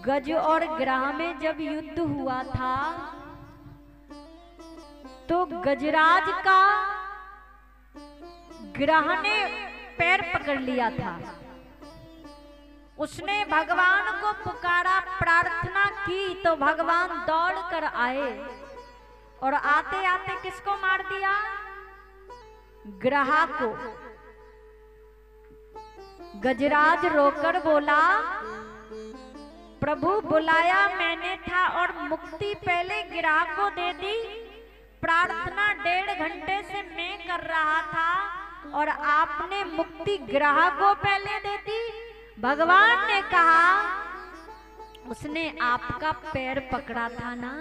गज और ग्राह में जब युद्ध हुआ था तो गजराज का ग्राह ने पैर पकड़ लिया था। उसने भगवान को पुकारा, प्रार्थना की तो भगवान दौड़ कर आए और आते आते किसको मार दिया? ग्राह को। गजराज रोकर बोला, प्रभु बुलाया मैंने था और मुक्ति पहले ग्राह को दे दी। प्रार्थना 1.5 घंटे से मैं कर रहा था और आपने मुक्ति ग्राह को पहले दे दी। भगवान ने कहा, उसने आपका पैर पकड़ा था ना,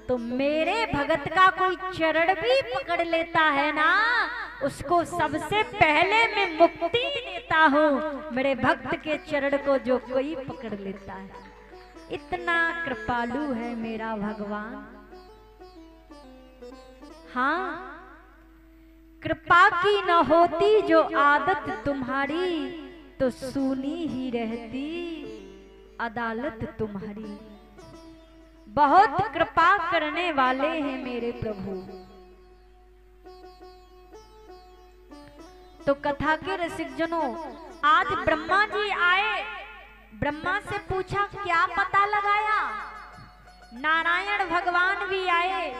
तो मेरे भगत का कोई चरण भी पकड़ लेता है ना, उसको सबसे पहले मैं मुक्ति देता हूँ। मेरे भक्त के चरण को जो कोई पकड़ लेता है, इतना कृपालु है मेरा भगवान। हाँ, कृपा की न होती जो आदत तुम्हारी, तो सुनी ही रहती अदालत तुम्हारी। बहुत कृपा करने वाले हैं मेरे प्रभु। तो कथा के रसिक जनों, आज ब्रह्मा जी आए, ब्रह्मा से पूछा क्या पता लगाया। नारायण भगवान भी आए,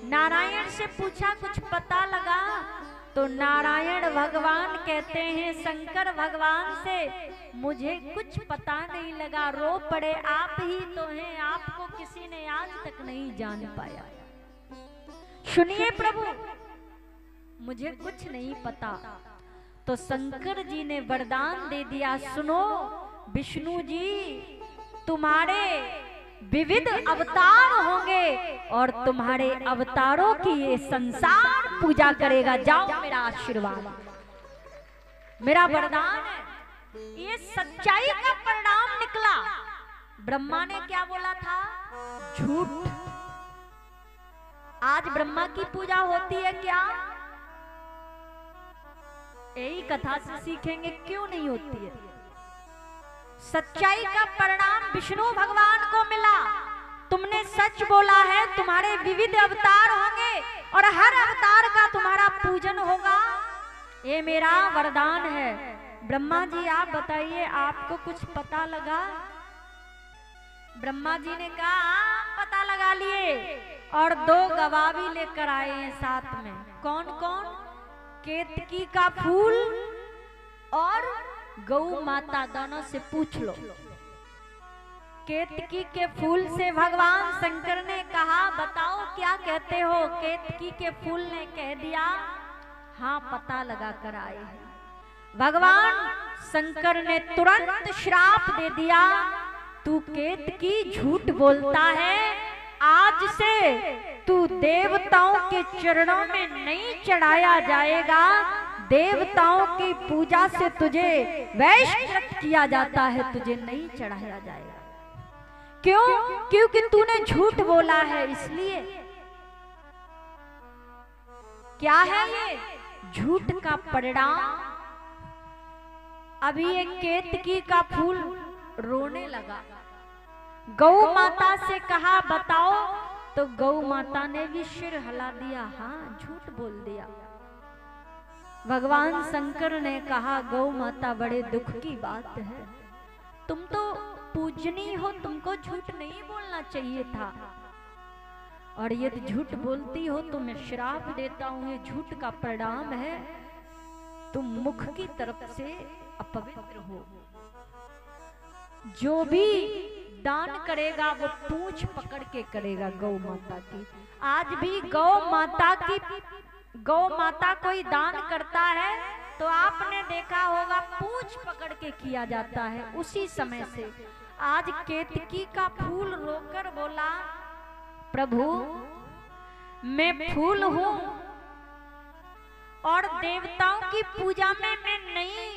नारायण से पूछा कुछ पता लगा। तो नारायण भगवान कहते हैं शंकर भगवान से, मुझे कुछ पता नहीं लगा, रो पड़े आप ही तो हैं, आपको किसी ने आज तक नहीं जान पाया। सुनिए प्रभु, मुझे कुछ नहीं पता। तो शंकर जी ने वरदान दे दिया, सुनो विष्णु जी, तुम्हारे विविध अवतार होंगे और तुम्हारे अवतारों की ये संसार पूजा करेगा। जाओ, मेरा आशीर्वाद, मेरा वरदान है। ये सच्चाई का परिणाम निकला। ब्रह्मा ने क्या बोला था? झूठ। आज ब्रह्मा की पूजा होती है क्या? यही कथा से सीखेंगे क्यों नहीं होती है। सच्चाई का परिणाम विष्णु भगवान को मिला। तुमने सच बोला है, तुम्हारे विविध अवतार होंगे और हर अवतार का तुम्हारा पूजन होगा। ये मेरा वरदान है। ब्रह्मा जी आप बताइए, आपको कुछ पता लगा? ब्रह्मा जी ने कहा पता लगा लिए और 2 गवाह भी लेकर आए हैं साथ में। कौन कौन? केतकी का फूल और गौ माता, दोनों से पूछ लो। केतकी के फूल से भगवान शंकर ने कहा, बताओ क्या कहते हो? केतकी के फूल ने कह दिया, हाँ पता लगा कर आए हैं। भगवान शंकर ने तुरंत श्राप दे दिया, तू केतकी झूठ बोलता है, आज से तू देवताओं के चरणों में नहीं चढ़ाया जाएगा। देवताओं की पूजा से तुझे वैश्कृत किया जाता है, तुझे नहीं चढ़ाया जाएगा। क्यों? क्योंकि तूने झूठ बोला है, इसलिए। क्या है ये? झूठ का परिणाम। अभी एक केतकी का फूल रोने लगा, गौ माता से कहा बताओ, तो गौ माता ने भी सिर हिला दिया, हाँ झूठ बोल दिया। भगवान शंकर ने कहा, गौ माता बड़े दुख की बात है, तुम तो पूजनी हो, तुमको झूठ नहीं बोलना चाहिए था, और यदि झूठ बोलती हो तो मैं श्राप देता हूं, ये झूठ का परिणाम है, तुम मुख की तरफ से अपवित्र हो। जो भी दान करेगा वो पूंछ पकड़ के करेगा गौ माता की। आज भी गौ माता कोई दान करता है तो आपने देखा होगा पूंछ पकड़ के किया जाता है। उसी समय से आज केतकी का फूल रोकर बोला, प्रभु मैं फूल हूं और देवताओं की पूजा में मैं नहीं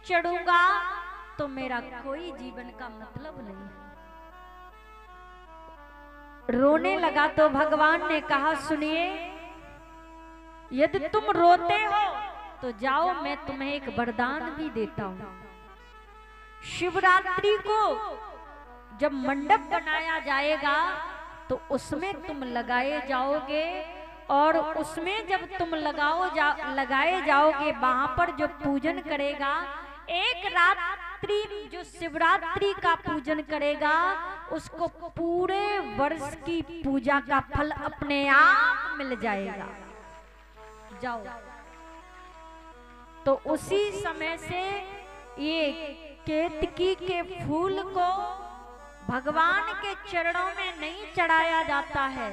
चढ़ूंगा तो मेरा कोई जीवन का मतलब नहीं है। रोने लगा तो भगवान ने कहा, सुनिए, यदि तुम रोते हो तो जाओ, मैं तुम्हें एक वरदान भी देता हूं। शिवरात्रि को जब मंडप बनाया जाएगा तो उसमें तुम लगाए जाओगे, और उसमें जब तुम लगाए जाओगे, वहां पर जो पूजन करेगा, एक रात्रि जो शिवरात्रि का पूजन करेगा, उसको पूरे वर्ष की पूजा का फल अपने आप मिल जाएगा। जाओ। तो उसी समय से ये केतकी के फूल को भगवान के चरणों में नहीं चढ़ाया जाता है।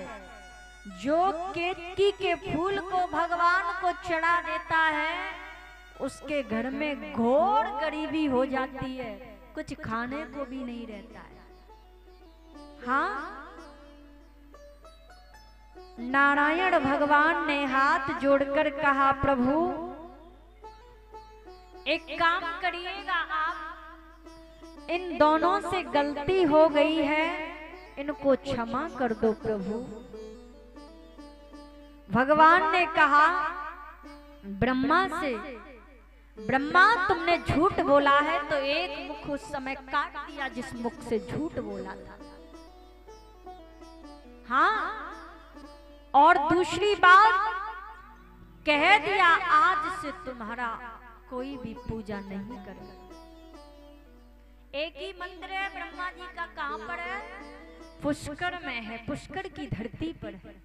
जो केतकी के फूल को भगवान को चढ़ा देता है, उसके घर में घोर गरीबी हो जाती है, कुछ खाने को भी नहीं रहता है। हाँ, नारायण भगवान ने हाथ जोड़कर कहा, प्रभु एक काम करिएगा, आप इन दोनों से गलती हो गई है, इनको क्षमा कर दो प्रभु। भगवान ने कहा ब्रह्मा से, ब्रह्मा तुमने झूठ बोला है, तो एक मुख उस समय काट दिया जिस मुख से झूठ बोला था। हाँ, और दूसरी बात कह दिया, आज से तुम्हारा कोई भी पूजा नहीं करेगा। एक ही मंदिर है ब्रह्मा जी का, कहां पर है? पुष्कर में है, पुष्कर की धरती पर है।